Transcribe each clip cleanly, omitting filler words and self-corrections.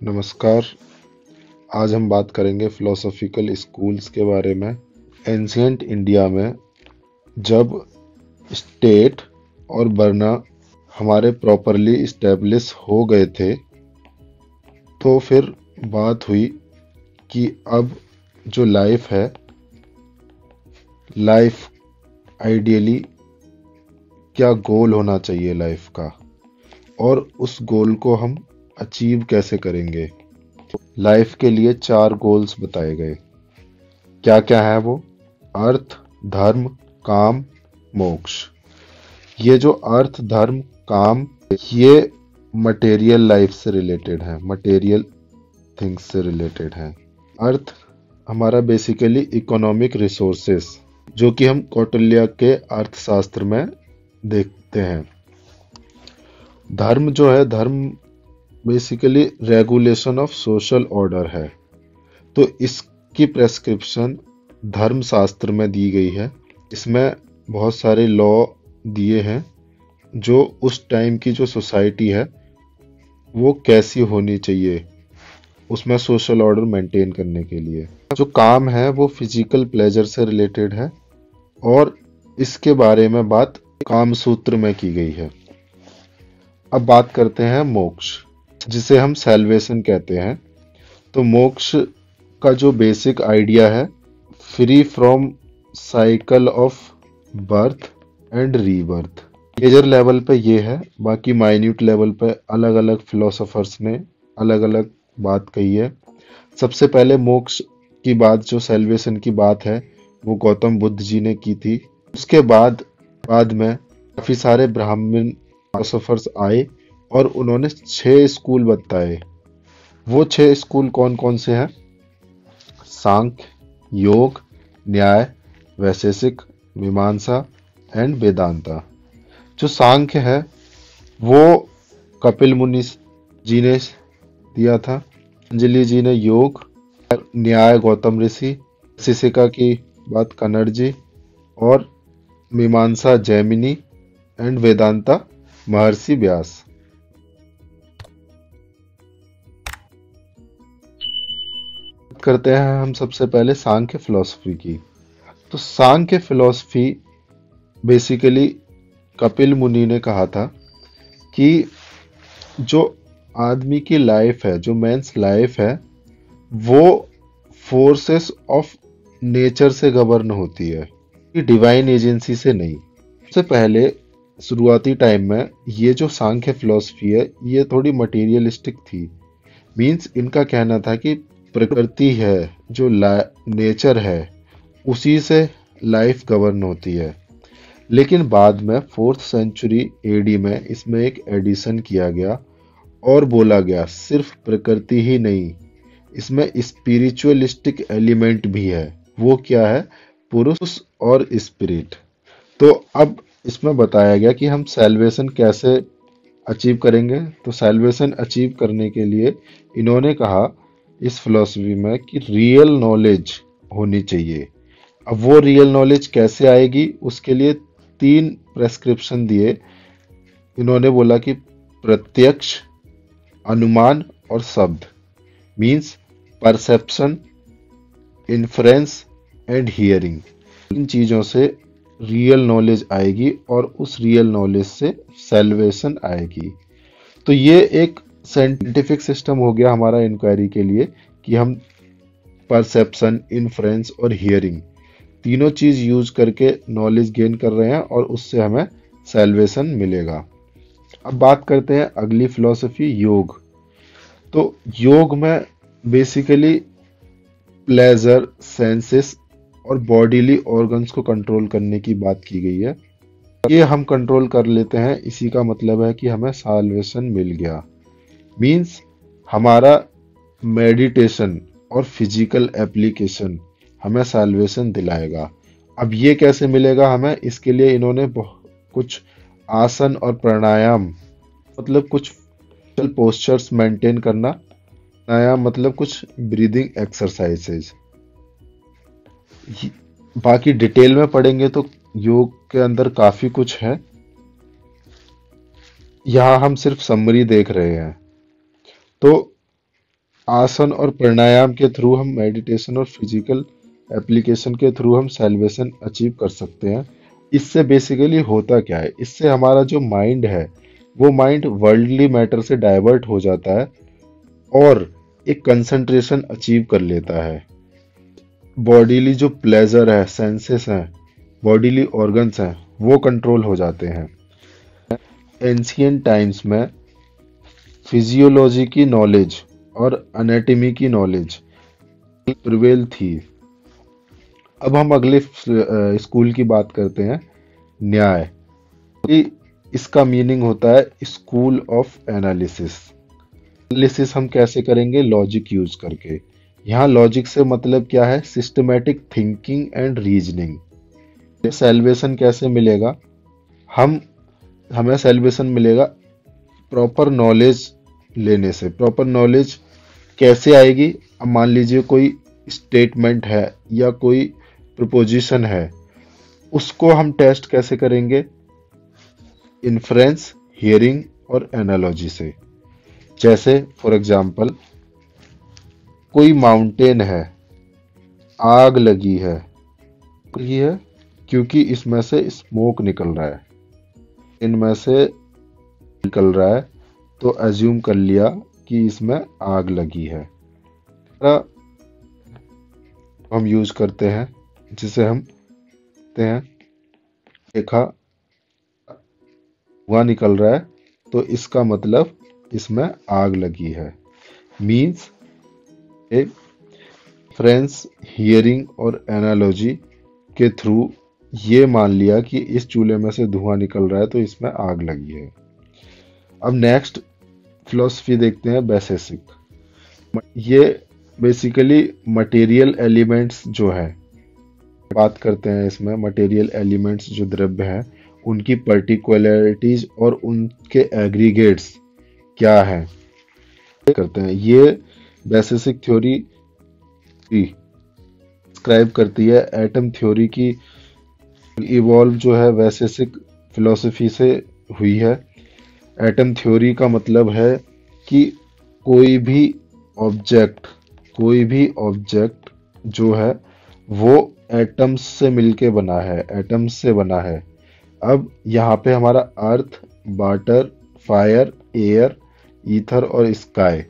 नमस्कार। आज हम बात करेंगे फिलोसॉफिकल स्कूल्स के बारे में। एंशियंट इंडिया में जब स्टेट और वरना हमारे प्रॉपरली इस्टेब्लिश हो गए थे तो फिर बात हुई कि अब जो लाइफ है, लाइफ आइडियली क्या गोल होना चाहिए लाइफ का, और उस गोल को हम अचीव कैसे करेंगे। लाइफ के लिए 4 गोल्स बताए गए। क्या क्या है वो? अर्थ, धर्म, काम, मोक्ष। ये जो अर्थ, धर्म, काम, ये मटेरियल लाइफ से रिलेटेड है, मटेरियल थिंग्स से रिलेटेड है। अर्थ हमारा बेसिकली इकोनॉमिक रिसोर्सेस, जो कि हम कौटिल्य के अर्थशास्त्र में देखते हैं। धर्म जो है, धर्म basically regulation of social order है, तो इसकी प्रेस्क्रिप्शन धर्म शास्त्र में दी गई है। इसमें बहुत सारे लॉ दिए हैं जो उस टाइम की जो सोसाइटी है वो कैसी होनी चाहिए, उसमें सोशल ऑर्डर मेंटेन करने के लिए। जो काम है वो फिजिकल प्लेजर से रिलेटेड है और इसके बारे में बात काम सूत्र में की गई है। अब बात करते हैं मोक्ष, जिसे हम सैल्वेशन कहते हैं। तो मोक्ष का जो बेसिक आइडिया है, free from cycle of birth and rebirth. Major level पे ये है, बाकी माइन्यूट लेवल पे अलग अलग फिलोसोफर्स ने अलग अलग बात कही है। सबसे पहले मोक्ष की बात, जो सैल्वेशन की बात है, वो गौतम बुद्ध जी ने की थी। उसके बाद में काफी सारे ब्राह्मण फिलोसोफर्स आए और उन्होंने 6 स्कूल बताए। वो 6 स्कूल कौन कौन से हैं? सांख्य, योग, न्याय, वैशेषिक, मीमांसा एंड वेदांता। जो सांख्य है वो कपिल मुनि जी ने दिया था, अंजलि जी ने योग, न्याय गौतम ऋषि, वैशेषिका की बात कनड़ जी, और मीमांसा जैमिनी एंड वेदांता महर्षि व्यास। करते हैं हम सबसे पहले सांख्य फिलॉसफी की। तो सांख्य फिलॉसफी बेसिकली कपिल मुनि ने कहा था कि जो आदमी की लाइफ है, जो मैंस लाइफ है, वो फोर्सेस ऑफ नेचर से गवर्न होती है, कि डिवाइन एजेंसी से नहीं। सबसे पहले शुरुआती टाइम में ये जो सांख्य फिलॉसफी है ये थोड़ी मटेरियलिस्टिक थी। मींस इनका कहना था कि प्रकृति है, जो नेचर है, उसी से लाइफ गवर्न होती है। लेकिन बाद में 4th सेंचुरी एडी में इसमें एक एडिशन किया गया और बोला गया सिर्फ प्रकृति ही नहीं, इसमें स्पिरिचुअलिस्टिक एलिमेंट भी है। वो क्या है? पुरुष और स्पिरिट। तो अब इसमें बताया गया कि हम सैल्वेशन कैसे अचीव करेंगे। तो सैल्वेशन अचीव करने के लिए इन्होंने कहा इस फिलॉसफी में कि रियल नॉलेज होनी चाहिए। अब वो रियल नॉलेज कैसे आएगी, उसके लिए 3 प्रेस्क्रिप्शन दिए। इन्होंने बोला कि प्रत्यक्ष, अनुमान और शब्द। Means perception, inference and hearing. इन चीजों से रियल नॉलेज आएगी और उस रियल नॉलेज से सैल्वेशन आएगी। तो ये एक साइंटिफिक सिस्टम हो गया हमारा इंक्वायरी के लिए कि हम परसेप्शन, इन्फ्रेंस और हियरिंग तीनों चीज यूज करके नॉलेज गेन कर रहे हैं और उससे हमें सैल्वेशन मिलेगा। अब बात करते हैं अगली फिलॉसफी, योग। तो योग में बेसिकली प्लेजर, सेंसेस और बॉडीली ऑर्गन्स को कंट्रोल करने की बात की गई है। ये हम कंट्रोल कर लेते हैं, इसी का मतलब है कि हमें सैल्वेशन मिल गया। मींस हमारा मेडिटेशन और फिजिकल एप्लीकेशन हमें सैल्वेशन दिलाएगा। अब ये कैसे मिलेगा हमें? इसके लिए इन्होंने कुछ आसन और प्राणायाम, मतलब कुछ पोस्चर्स मेंटेन करना, प्राणायाम मतलब कुछ ब्रीदिंग एक्सरसाइजेज। बाकी डिटेल में पढ़ेंगे तो योग के अंदर काफी कुछ है, यहाँ हम सिर्फ समरी देख रहे हैं। तो आसन और प्राणायाम के थ्रू, हम मेडिटेशन और फिजिकल एप्लीकेशन के थ्रू हम सेल्वेशन अचीव कर सकते हैं। इससे बेसिकली होता क्या है, इससे हमारा जो माइंड है वो माइंड वर्ल्डली मैटर से डाइवर्ट हो जाता है और एक कंसंट्रेशन अचीव कर लेता है। बॉडीली जो प्लेजर है, सेंसेस हैं, बॉडीली ऑर्गन्स हैं, वो कंट्रोल हो जाते हैं। एंशियंट टाइम्स में फिजियोलॉजी की नॉलेज और एनाटॉमी की नॉलेज प्रिवेल थी। अब हम अगले स्कूल की बात करते हैं, न्याय। कि इसका मीनिंग होता है स्कूल ऑफ एनालिसिस। एनालिसिस हम कैसे करेंगे, लॉजिक यूज करके। यहाँ लॉजिक से मतलब क्या है, systematic thinking and reasoning. Salvation कैसे मिलेगा, हम हमें सेल्वेशन मिलेगा प्रॉपर नॉलेज लेने से। प्रॉपर नॉलेज कैसे आएगी, अब मान लीजिए कोई स्टेटमेंट है या कोई प्रपोजिशन है, उसको हम टेस्ट कैसे करेंगे, इन्फ्रेंस, हियरिंग और एनालॉजी से। जैसे फॉर एग्जाम्पल, कोई माउंटेन है, आग लगी है क्योंकि इसमें से स्मोक निकल रहा है, इनमें से निकल रहा है, तो एज्यूम कर लिया कि इसमें आग लगी है। हम यूज करते हैं जिसे हम कहते हैं, देखा धुआं निकल रहा है तो इसका मतलब इसमें आग लगी है। मीन्स फ्रेंड्स, हियरिंग और एनालॉजी के थ्रू ये मान लिया कि इस चूल्हे में से धुआं निकल रहा है तो इसमें आग लगी है। अब नेक्स्ट फिलोसफी देखते हैं, बेसिक। ये बेसिकली मटेरियल एलिमेंट्स जो है, बात करते हैं इसमें मटेरियल एलिमेंट्स जो द्रव्य हैं उनकी पर्टिकुलरिटीज और उनके एग्रीगेट्स क्या हैं करते हैं। ये बेसिक थ्योरी डिस्क्राइब करती है एटम थ्योरी की इवॉल्व जो है बेसिक फिलोसफी से हुई है। एटम थ्योरी का मतलब है कि कोई भी ऑब्जेक्ट जो है वो एटम्स से मिलके बना है, एटम्स से बना है। अब यहाँ पे हमारा अर्थ, वाटर, फायर, एयर, ईथर और स्काई,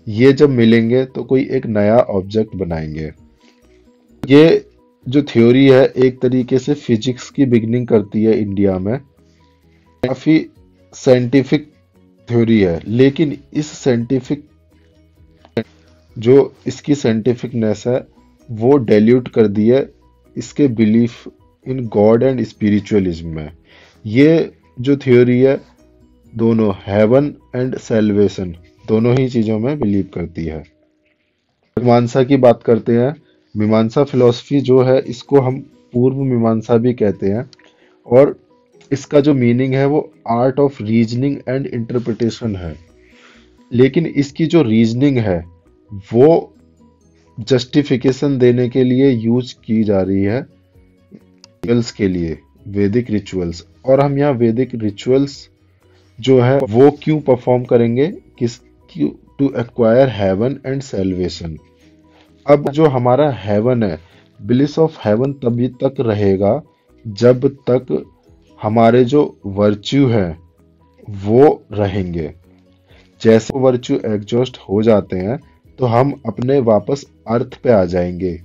ये जब मिलेंगे तो कोई एक नया ऑब्जेक्ट बनाएंगे। ये जो थ्योरी है एक तरीके से फिजिक्स की बिगनिंग करती है इंडिया में। काफी साइंटिफिक थ्योरी है, लेकिन इस साइंटिफिक जो इसकी साइंटिफिकनेस है वो डाइल्यूट कर दी है इसके belief in God and spiritualism में। ये जो थ्योरी है दोनों हेवन एंड सेल्वेशन दोनों ही चीजों में बिलीव करती है। मीमांसा की बात करते हैं। मीमांसा फिलॉसफी जो है इसको हम पूर्व मीमांसा भी कहते हैं और इसका जो मीनिंग है वो art of reasoning and interpretation है। लेकिन इसकी जो रीजनिंग है वो जस्टिफिकेशन देने के लिए यूज की जा रही है रिचुअल्स के लिए, वैदिक रिचुअल्स। और हम यहाँ वैदिक रिचुअल्स जो है वो क्यों परफॉर्म करेंगे, किस to acquire heaven and salvation. अब जो हमारा हेवन है, ब्लिस ऑफ हेवन तभी तक रहेगा जब तक हमारे जो वर्च्यू है वो रहेंगे। जैसे वर्च्यू एग्जॉस्ट हो जाते हैं तो हम अपने वापस अर्थ पे आ जाएंगे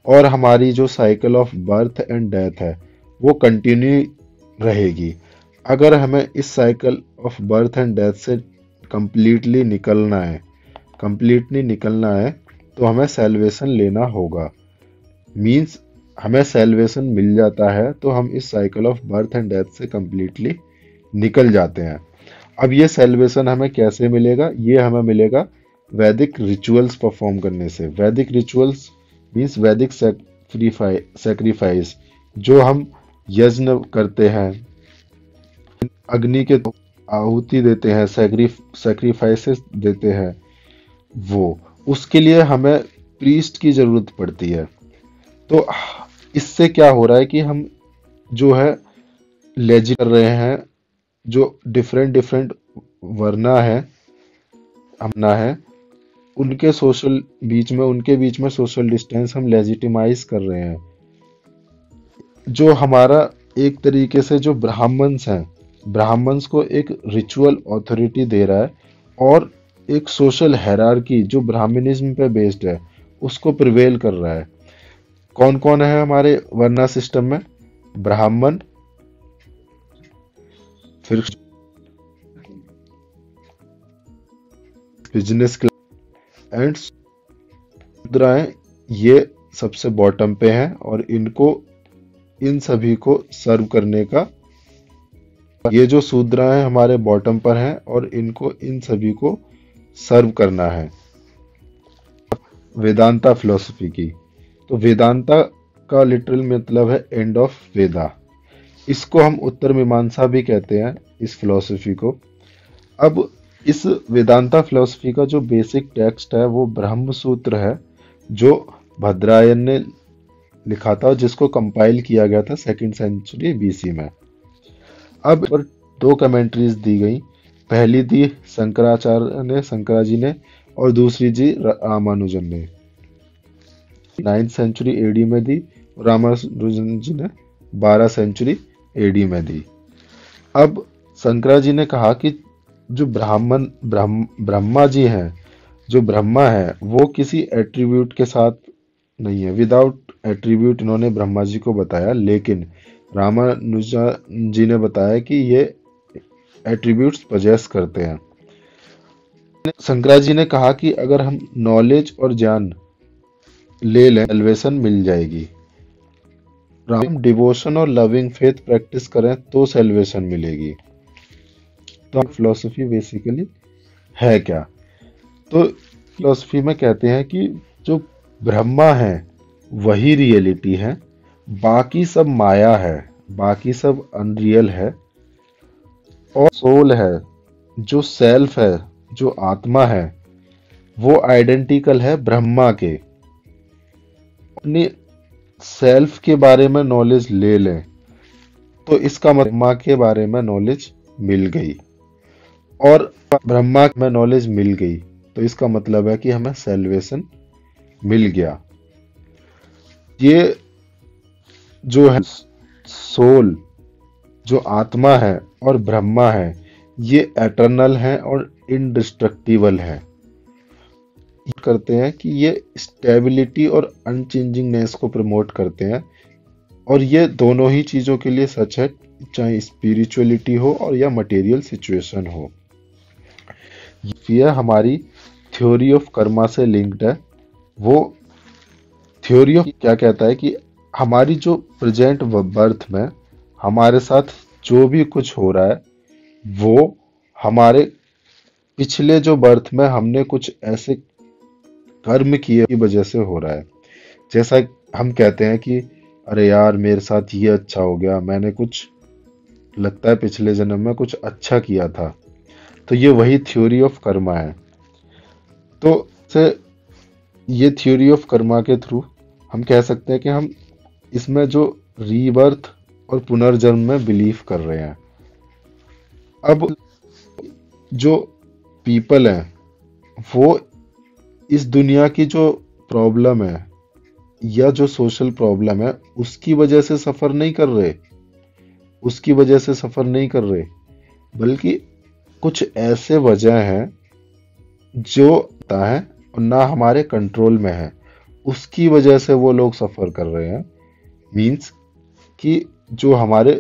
और हमारी जो cycle of birth and death है वो कंटिन्यू रहेगी। अगर हमें इस cycle of birth and death से कंप्लीटली निकलना है तो हमें सेल्वेशन लेना होगा। मीन्स हमें सेल्वेशन मिल जाता है तो हम इस cycle of birth and death से कंप्लीटली निकल जाते हैं। अब ये सेल्वेशन हमें कैसे मिलेगा, ये हमें मिलेगा वैदिक रिचुअल्स परफॉर्म करने से। वैदिक रिचुअल्स मीन्स वैदिक सैक्रिफाइस, जो हम यज्ञ करते हैं, अग्नि के आहुति देते हैं, सैक्रिफाइसेस देते हैं, वो उसके लिए हमें प्रीस्ट की जरूरत पड़ती है। तो इससे क्या हो रहा है कि हम जो है लेजी कर रहे हैं, जो डिफरेंट डिफरेंट वर्ना है हमना है उनके बीच में सोशल डिस्टेंस हम लेजिटिमाइज कर रहे हैं। जो हमारा एक तरीके से जो ब्राह्मण्स हैं, ब्राह्मण्स को एक रिचुअल ऑथोरिटी दे रहा है, और एक सोशल हायरार्की जो ब्राह्मणिज्म पे बेस्ड है उसको प्रिवेल कर रहा है। कौन कौन है हमारे वर्ना सिस्टम में? ब्राह्मण, फिर बिजनेस क्लास एंड शूद्राएं, ये सबसे बॉटम पे हैं, और इन सभी को सर्व करने का, ये जो शूद्राएं हमारे बॉटम पर हैं और इनको इन सभी को सर्व करना है। वेदांता फिलोसफी की, तो वेदांता का लिटरल मतलब है एंड ऑफ वेदा। इसको हम उत्तर मीमांसा भी कहते हैं, इस फिलोसफी को। अब इस वेदांता फिलोसफी का जो बेसिक टेक्स्ट है वो ब्रह्म सूत्र है, जो भद्रायन ने लिखा था, जिसको कंपाइल किया गया था 2nd सेंचुरी BC में। अब पर दो कमेंट्रीज दी गई। पहली दी शंकरा जी ने, और दूसरी जी रामानुजन ने 9th सेंचुरी AD में दी, और रामानुजन जी ने 12 सेंचुरी AD में दी। अब शंकरा जी ने कहा कि जो ब्रह्मा जी हैं, जो ब्रह्मा है वो किसी एट्रीब्यूट के साथ नहीं है, विदाउट एट्रीब्यूट इन्होंने ब्रह्मा जी को बताया, लेकिन रामानुजन जी ने बताया कि ये एट्रीब्यूट्स पजेस करते हैं। शंकरा जी ने कहा कि अगर हम नॉलेज और ज्ञान ले लें, सेल्वेशन मिल जाएगी। हम डिवोशन और लविंग फेथ प्रैक्टिस करें तो सेल्वेशन मिलेगी। तो फिलोसफी बेसिकली है क्या? तो फिलोसफी में कहते हैं कि जो ब्रह्मा है वही रियलिटी है, बाकी सब माया है, बाकी सब अनरियल है, और सोल है, जो सेल्फ है, जो आत्मा है, वो आइडेंटिकल है ब्रह्मा के। अपनी सेल्फ के बारे में नॉलेज ले लें तो इसका मतलब ब्रह्मा के बारे में नॉलेज मिल गई, और ब्रह्मा में नॉलेज मिल गई तो इसका मतलब है कि हमें सेल्वेशन मिल गया। ये जो है सोल, जो आत्मा है और ब्रह्मा है, ये एटर्नल है और इनडिस्ट्रक्टिबल है। करते हैं कि ये स्टेबिलिटी और अनचेंजिंगनेस को प्रमोट करते हैं, और ये दोनों ही चीजों के लिए सच है, चाहे स्पिरिचुअलिटी हो और या मटेरियल सिचुएशन हो। ये हमारी थ्योरी ऑफ कर्मा से लिंक्ड है। वो थ्योरी ऑफ क्या कहता है कि हमारी जो प्रेजेंट बर्थ में हमारे साथ जो भी कुछ हो रहा है वो हमारे पिछले जो बर्थ में हमने कुछ ऐसे कर्म किए की वजह से हो रहा है। जैसा हम कहते हैं कि अरे यार मेरे साथ ये अच्छा हो गया, मैंने कुछ लगता है पिछले जन्म में कुछ अच्छा किया था, तो ये वही थ्योरी ऑफ कर्मा है। तो से ये थ्योरी ऑफ कर्मा के थ्रू हम कह सकते हैं कि हम इसमें जो रीबर्थ और पुनर्जन्म में बिलीव कर रहे हैं। अब जो पीपल हैं वो इस दुनिया की जो प्रॉब्लम है या जो सोशल प्रॉब्लम है उसकी वजह से सफर नहीं कर रहे, उसकी वजह से सफर नहीं कर रहे, बल्कि कुछ ऐसे वजह हैं जो होता है और ना हमारे कंट्रोल में है, उसकी वजह से वो लोग सफर कर रहे हैं। मीन्स कि जो हमारे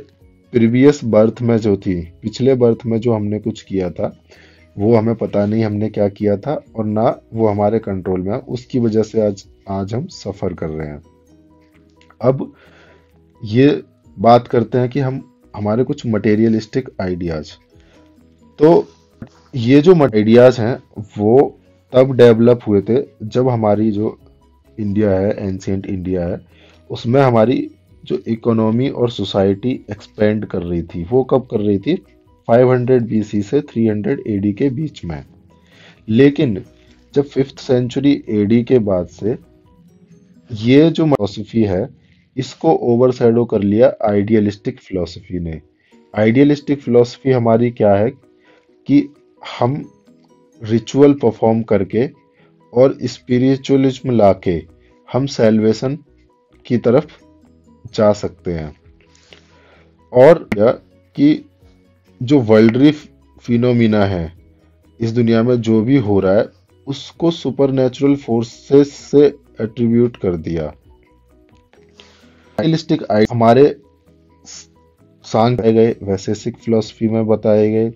प्रीवियस बर्थ में जो थी, पिछले बर्थ में जो हमने कुछ किया था वो हमें पता नहीं हमने क्या किया था, और ना वो हमारे कंट्रोल में है, उसकी वजह से आज हम सफर कर रहे हैं। अब ये बात करते हैं कि हमारे कुछ मटेरियलिस्टिक आइडियाज। तो ये जो आइडियाज हैं वो तब डेवलप हुए थे जब हमारी जो इंडिया है, एंशिएंट इंडिया है, उसमें हमारी जो इकोनॉमी और सोसाइटी एक्सपेंड कर रही थी। वो कब कर रही थी? 500 BC से 300 AD के बीच में। लेकिन जब 5th सेंचुरी AD के बाद से ये जो फिलोसफी है इसको ओवरशैडो कर लिया आइडियलिस्टिक फिलोसफी ने। आइडियलिस्टिक फिलोसफी हमारी क्या है कि हम रिचुअल परफॉर्म करके और स्पिरिचुअलिज्म लाके हम सेल्वेशन की तरफ जा सकते हैं। और यह कि जो वर्ल्डली फिनोमिना है, इस दुनिया में जो भी हो रहा है उसको सुपरनेचुरल फोर्सेस से एट्रीब्यूट कर दिया। रियलिस्टिक हमारे सांख्य बताए गए, वैशेषिक फिलोसफी में बताए गए,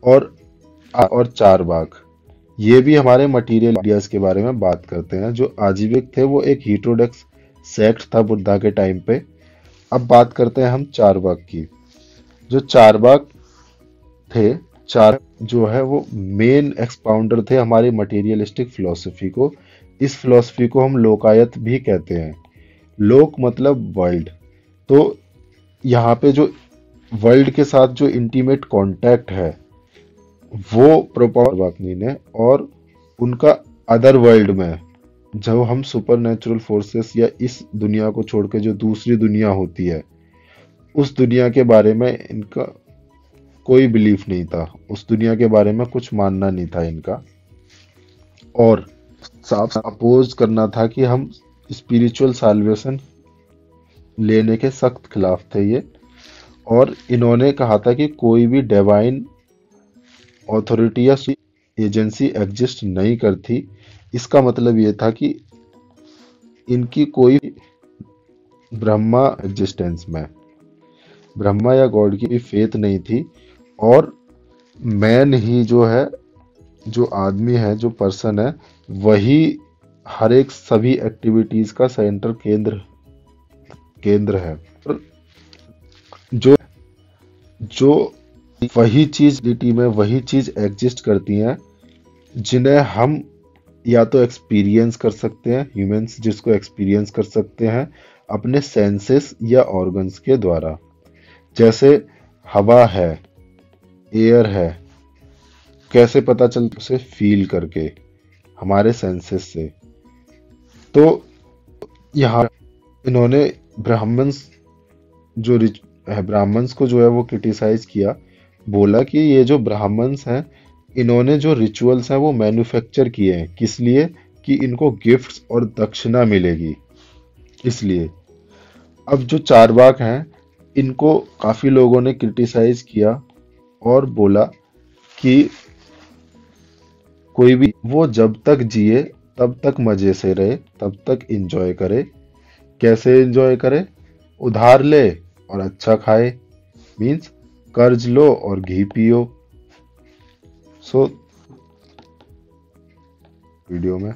और चार बाग ये भी हमारे मटेरियल आइडियाज के बारे में बात करते हैं। जो आजीविक थे वो एक हीटेरोडॉक्स सेक्ट था बुद्धा के टाइम पे। अब बात करते हैं हम चार बाग की। जो चार बाग थे, चार जो है वो मेन एक्सपाउंडर थे हमारी मटेरियलिस्टिक फिलोसफी को। इस फिलोसफी को हम लोकायत भी कहते हैं। लोक मतलब वर्ल्ड। तो यहाँ पे जो वर्ल्ड के साथ जो इंटीमेट कांटेक्ट है वो प्रोपागर वाकनी ने, और उनका अदर वर्ल्ड में जो हम सुपरनेचुरल फोर्सेस या इस दुनिया को छोड़ के जो दूसरी दुनिया होती है उस दुनिया के बारे में इनका कोई बिलीफ नहीं था। उस दुनिया के बारे में कुछ मानना नहीं था इनका, और साफ अपोज करना था कि हम स्पिरिचुअल साल्वेशन लेने के सख्त खिलाफ थे ये। और इन्होंने कहा था कि कोई भी डिवाइन अथॉरिटी या एजेंसी एग्जिस्ट नहीं करती। इसका मतलब ये था कि इनकी कोई ब्रह्मा एग्जिस्टेंस में, ब्रह्मा या गॉड की भी फेथ नहीं थी। और मैन ही जो है, जो आदमी है, जो पर्सन है, वही हर एक सभी एक्टिविटीज का सेंटर केंद्र है। जो जो वही चीज रियलिटी में वही चीज एग्जिस्ट करती हैं जिन्हें हम या तो एक्सपीरियंस कर सकते हैं, ह्यूमंस जिसको एक्सपीरियंस कर सकते हैं अपने सेंसेस या ऑर्गन्स के द्वारा। जैसे हवा है, एयर है, कैसे पता चलता, उसे फील करके हमारे सेंसेस से। तो यहाँ इन्होंने ब्राह्मण्स को जो है वो क्रिटिसाइज किया। बोला कि ये जो ब्राह्मण्स हैं इन्होंने जो रिचुअल्स हैं वो मैन्युफैक्चर किए हैं, किस लिए? कि इनको गिफ्ट्स और दक्षिणा मिलेगी, इसलिए। अब जो चारवाक हैं इनको काफी लोगों ने क्रिटिसाइज किया और बोला कि कोई भी वो जब तक जिए तब तक मजे से रहे, तब तक एंजॉय करे। कैसे एंजॉय करे? उधार ले और अच्छा खाए, मीन्स कर्ज लो और घी पियो। सो वीडियो में